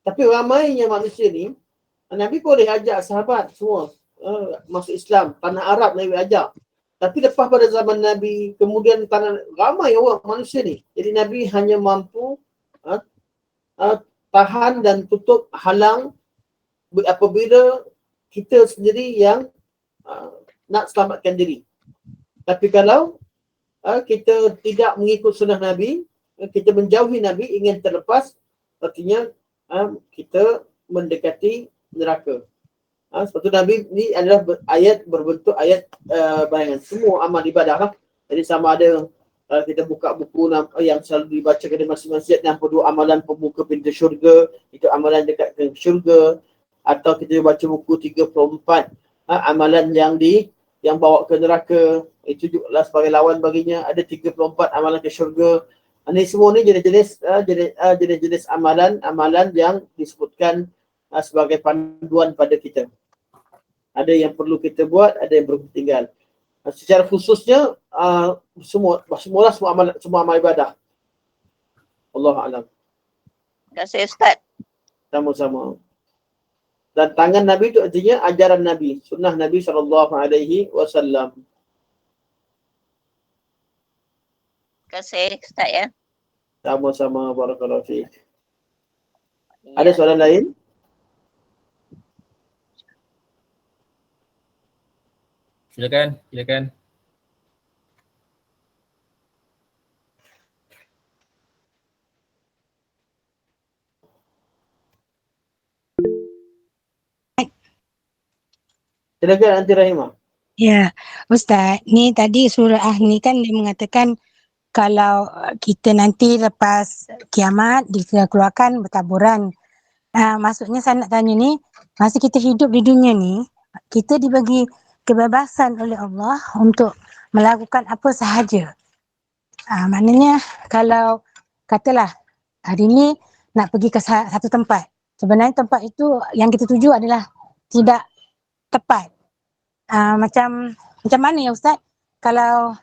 Tapi ramainya manusia ni, Nabi boleh ajak sahabat semua masuk Islam, tanah Arab Nabi ajak. Tapi lepas pada zaman Nabi, kemudian ramai orang manusia ni. Jadi Nabi hanya mampu tahan dan tutup, halang apabila kita sendiri yang nak selamatkan diri. Tapi kalau kita tidak mengikut sunnah Nabi, kita menjauhi Nabi, ingin terlepas, artinya kita mendekati neraka. Sebab tu Nabi ni adalah berbentuk ayat bayangan. Semua amal ibadah lah. Jadi sama ada kita buka buku yang selalu dibaca di masjid-masjid, 62 amalan pembuka pintu syurga, itu amalan dekat ke syurga. Atau kita baca buku 34 amalan yang bawa ke neraka, itu juga sebagai lawan baginya. Ada 34 amalan ke syurga. Ini semua ni jenis-jenis amalan yang disebutkan sebagai panduan pada kita. Ada yang perlu kita buat, ada yang perlu kita tinggal. Secara khususnya semua amal ibadah. Allahu a'lam. Terima kasih Ustaz. Sama-sama. Dan tangan Nabi itu artinya ajaran Nabi, sunnah Nabi SAW. Terima kasih Ustaz ya. Sama-sama, barakallahu fiik. Ada soalan lain? Silakan. Silakan Aunty Rahimah. Ya, Ustaz, ni tadi surah ni kan dia mengatakan kalau kita nanti lepas kiamat dikeluarkan bertaburan. Maksudnya saya nak tanya ni, masa kita hidup di dunia ni, kita dibagi kebebasan oleh Allah untuk melakukan apa sahaja. Maknanya kalau katalah hari ni nak pergi ke satu tempat, sebenarnya tempat itu yang kita tuju adalah tidak tepat. Macam mana ya Ustaz kalau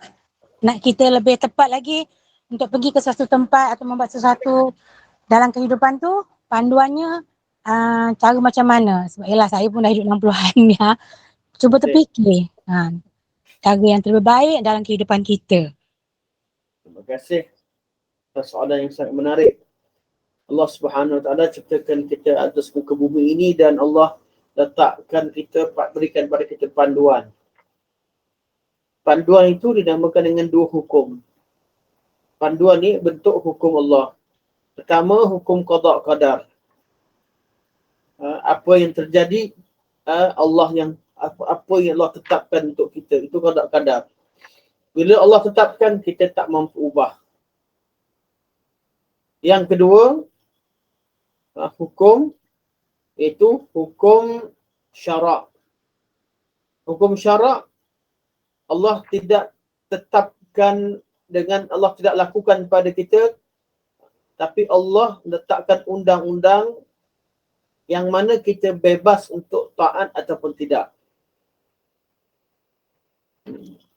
nak kita lebih tepat lagi untuk pergi ke suatu tempat atau membuat sesuatu dalam kehidupan tu, panduannya cara macam mana? Sebab yalah saya pun dah hidup 60-an ya. Cuba terfikir cara yang terlebih baik dalam kehidupan kita. Terima kasih atas soalan yang sangat menarik. Allah Subhanahu Wa Taala ciptakan kita atas muka bumi ini dan Allah letakkan kita, berikan pada kita panduan. Panduan itu dinamakan dengan dua hukum. Panduan ni bentuk hukum Allah. Pertama, hukum qada qadar. Apa yang terjadi, Allah yang apa yang Allah tetapkan untuk kita, itu qada qadar. Bila Allah tetapkan, kita tak mampu ubah. Yang kedua, hukum iaitu hukum syarak. Hukum syarak Allah tidak tetapkan dengan, Allah tidak lakukan pada kita, tapi Allah letakkan undang-undang yang mana kita bebas untuk taat ataupun tidak.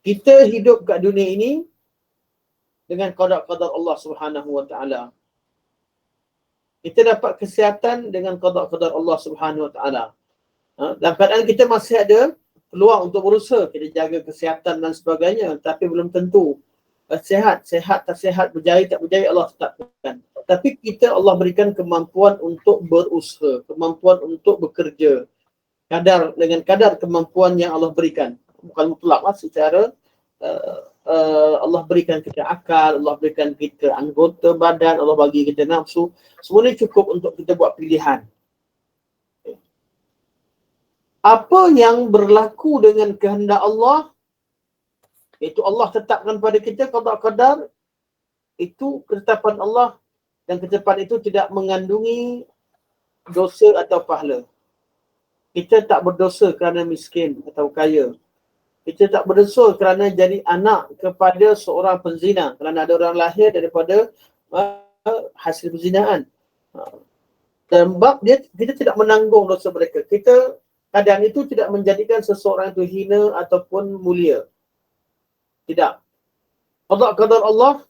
Kita hidup kat dunia ini dengan qada-qadar Allah Subhanahu Wa Taala. Kita dapat kesihatan dengan qada-qadar Allah Subhanahu Wa Taala. Dalam keadaan kita masih ada peluang untuk berusaha, kita jaga kesihatan dan sebagainya, tapi belum tentu sihat tak sihat, berjaya tak berjaya Allah tetapkan. Tapi kita Allah berikan kemampuan untuk berusaha, kemampuan untuk bekerja. Dengan kadar kemampuan yang Allah berikan. Bukan mutlaklah secara Allah berikan kita akal, Allah berikan kita anggota badan, Allah bagi kita nafsu. Semua ini cukup untuk kita buat pilihan. Apa yang berlaku dengan kehendak Allah, itu Allah tetapkan pada kita qada qadar, itu ketetapan Allah, dan ketetapan itu tidak mengandungi dosa atau pahala. Kita tak berdosa kerana miskin atau kaya. Kita tak berdosa kerana jadi anak kepada seorang penzina, kerana ada orang lahir daripada hasil perzinaan. Dan bab dia, kita tidak menanggung dosa mereka. Kita kadang itu tidak menjadikan seseorang itu hina ataupun mulia. Tidak. Qada qadar Allah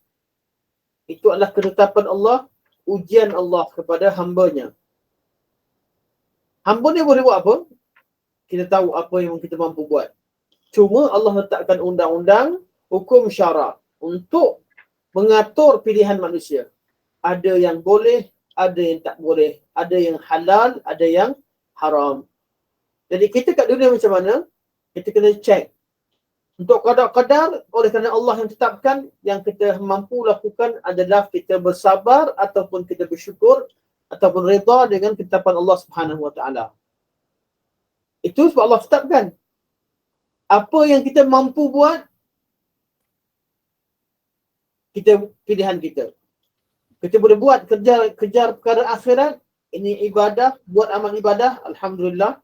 itu adalah ketetapan Allah, ujian Allah kepada hamba-Nya. Hamba ni boleh buat apa? Kita tahu apa yang kita mampu buat. Cuma Allah letakkan undang-undang, hukum syarak untuk mengatur pilihan manusia. Ada yang boleh, ada yang tak boleh. Ada yang halal, ada yang haram. Jadi kita kat dunia macam mana? Kita kena cek. Untuk qada-qadar, oleh kerana Allah yang tetapkan, yang kita mampu lakukan adalah kita bersabar ataupun kita bersyukur ataupun reda dengan ketetapan Allah Subhanahu Wa Taala. Itu sebab Allah tetapkan. Apa yang kita mampu buat, kita pilihan kita. Kita boleh buat kejar perkara akhirat, ini ibadah, buat amal ibadah, alhamdulillah.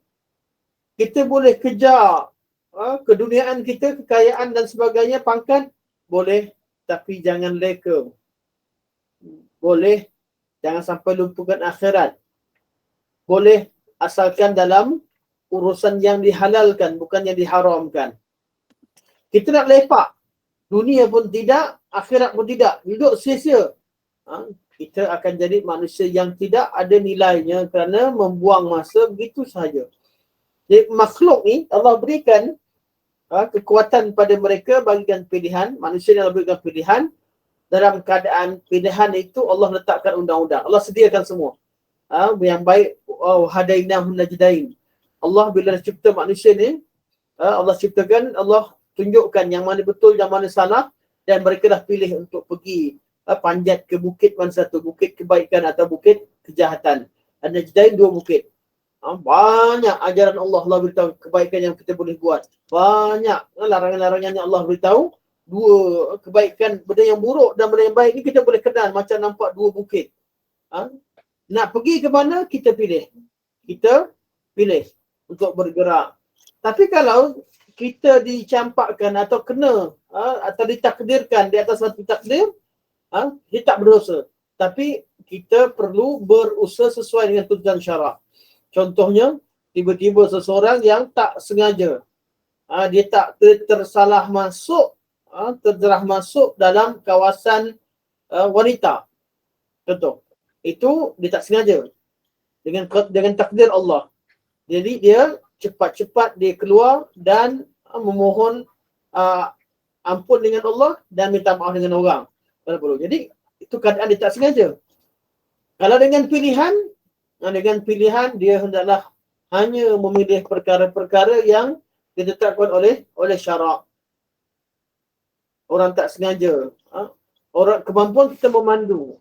Kita boleh kejar keduniaan kita, kekayaan dan sebagainya, pangkat, boleh, tapi jangan leka. Boleh, jangan sampai lupakan akhirat. Boleh, asalkan dalam urusan yang dihalalkan, bukan yang diharamkan. Kita nak lepak, dunia pun tidak, akhirat pun tidak, hidup sia-sia. Kita akan jadi manusia yang tidak ada nilainya kerana membuang masa begitu sahaja. Jadi makhluk ni Allah berikan kekuatan pada mereka, bagikan pilihan. Manusia yang Allah berikan pilihan. Dalam keadaan pilihan itu Allah letakkan undang-undang. Allah sediakan semua. Yang baik, hadainahum najdain. Allah bila cipta manusia ni, Allah ciptakan, Allah tunjukkan yang mana betul, yang mana salah, dan mereka dah pilih untuk pergi panjat ke bukit mana satu, bukit kebaikan atau bukit kejahatan. An-Najdain 2 bukit. Banyak ajaran Allah beritahu kebaikan yang kita boleh buat. Banyak larangan-larangan yang Allah beritahu. 2 kebaikan, benda yang buruk dan benda yang baik ni kita boleh kenal macam nampak 2 bukit. Nak pergi ke mana kita pilih. Kita pilih untuk bergerak. Tapi kalau kita dicampakkan atau kena atau ditakdirkan di atas satu takdir, dia tak berdosa. Tapi kita perlu berusaha sesuai dengan tuntutan syarak. Contohnya, tiba-tiba seseorang yang tak sengaja, dia tak tersalah masuk, terjerah masuk dalam kawasan wanita. Contoh, itu dia tak sengaja dengan takdir Allah. Jadi dia cepat-cepat dia keluar dan memohon ampun dengan Allah dan minta maaf dengan orang. Kalau perlu. Jadi itu keadaan dia tak sengaja. Kalau dengan pilihan dia hendaklah hanya memilih perkara-perkara yang ditetapkan oleh syarak. Orang tak sengaja. Orang kemampuan kita memandu.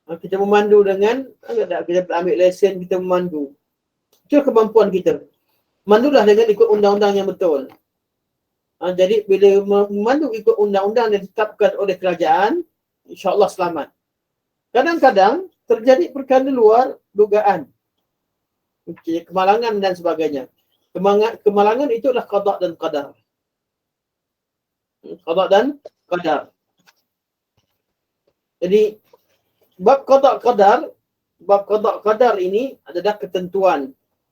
Kita memandu dengan kita ambil lesen, kita memandu. Itu kemampuan kita. Mandulah dengan ikut undang-undang yang betul. Jadi bila memandu ikut undang-undang yang ditetapkan oleh kerajaan, insya-Allah selamat. Kadang-kadang terjadi perkara luar dugaan. Kemalangan dan sebagainya. Kemalangan itulah qada dan qadar. Qada dan qadar. Jadi bab qada qadar ini adalah ketentuan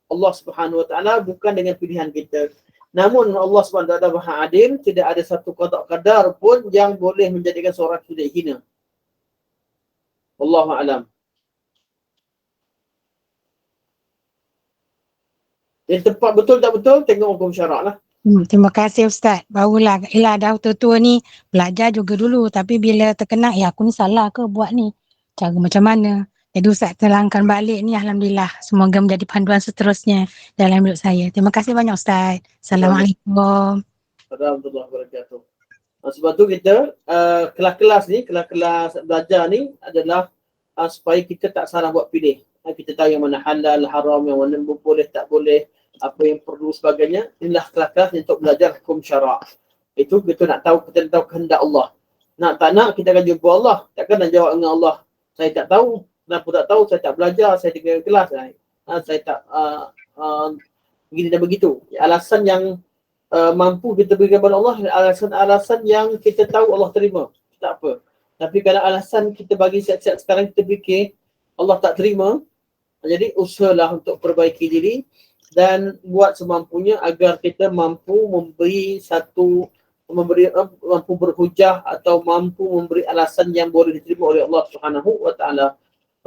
Allah Subhanahu Wa Taala, bukan dengan pilihan kita. Namun Allah Subhanahu Wa Taala Maha Adil, tidak ada satu qada qadar pun yang boleh menjadikan seorang tidak hina. Wallahu a'lam. Yang tepat betul tak betul, tengok hukum syarak lah. Terima kasih Ustaz. Barulah dah tua-tua ni belajar juga dulu, tapi bila terkena aku ni salah ke buat ni, cara macam mana. Jadi Ustaz terangkan balik ni, alhamdulillah. Semoga menjadi panduan seterusnya dalam hidup saya. Terima kasih banyak Ustaz. Assalamualaikum. Warahmatullahi wabarakatuh. Sebab tu kita kelas-kelas belajar ni adalah supaya kita tak salah buat pilih. Kita tahu yang mana halal, haram, yang mana boleh, tak boleh, apa yang perlu sebagainya. Inilah kelas-kelas untuk belajar hukum syarak. Itu kita nak tahu kehendak Allah. Tak nak kita akan jumpa Allah. Takkan nak jawab dengan Allah, saya tak tahu. Kenapa tak tahu? Saya tak belajar, saya tinggal kelas. Saya tak begini dan begitu. Alasan yang mampu kita berikan kepada Allah, alasan yang kita tahu Allah terima. Tak apa. Tapi kalau alasan kita bagi siap-siap sekarang kita fikir Allah tak terima, jadi usahalah untuk perbaiki diri dan buat semampunya agar kita mampu mampu berhujah atau mampu memberi alasan yang boleh diterima oleh Allah Subhanahu Wa Taala.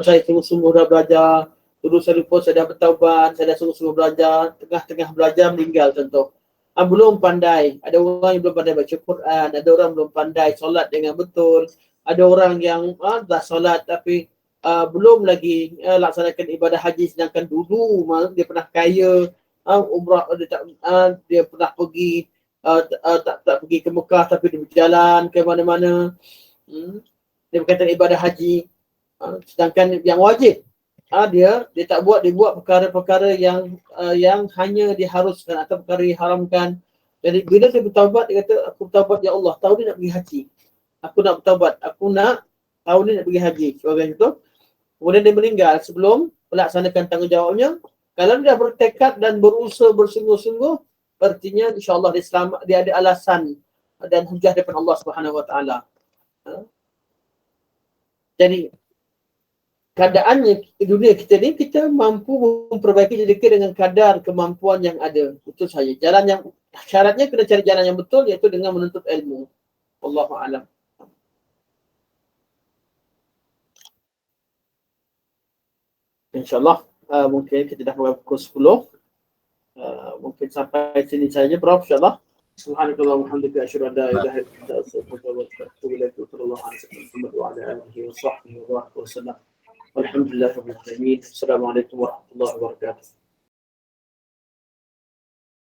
Saya sungguh-sungguh dah belajar, dulu saya lupa, saya dah bertaubat, saya dah sungguh-sungguh belajar, tengah-tengah belajar meninggal contoh. Belum pandai, ada orang yang belum pandai baca Quran, ada orang belum pandai solat dengan betul, ada orang yang dah solat tapi belum lagi laksanakan ibadah haji, sedangkan dulu dia pernah kaya, umrah, dia pernah pergi tak pergi ke Mekah tapi dia berjalan ke mana-mana. Dia berkaitan ibadah haji, sedangkan yang wajib dia tak buat, dia buat perkara-perkara yang hanya diharuskan atau perkara diharamkan. Jadi bila dia bertaubat, dia kata aku bertaubat ya Allah, tahun ni nak pergi haji, aku nak bertaubat, aku nak tahun ni nak pergi haji, sebagainya itu. Kemudian dia meninggal sebelum melaksanakan tanggungjawabnya. Kalau dia bertekad dan berusaha bersungguh-sungguh, artinya insya-Allah dia ada alasan dan hujah daripada Allah Subhanahu Wa Taala. Jadi keadaannya di dunia kita ni, kita mampu memperbaiki diri kita dengan kadar kemampuan yang ada. Itu saja. Syaratnya kena cari jalan yang betul, iaitu dengan menuntut ilmu. Wallahu a'lam. InsyaAllah mungkin kita dah sampai pukul 10. Mungkin sampai sini saja, Prof. InsyaAllah. Subhanakallah wa bihamdika asyhadu an la ilaha illa anta astaghfiruka wa atubu ilaik. Sallallahu alaihi wa sallam. Walhamdulillahirabbil alamin. Assalamualaikum warahmatullahi wabarakatuh.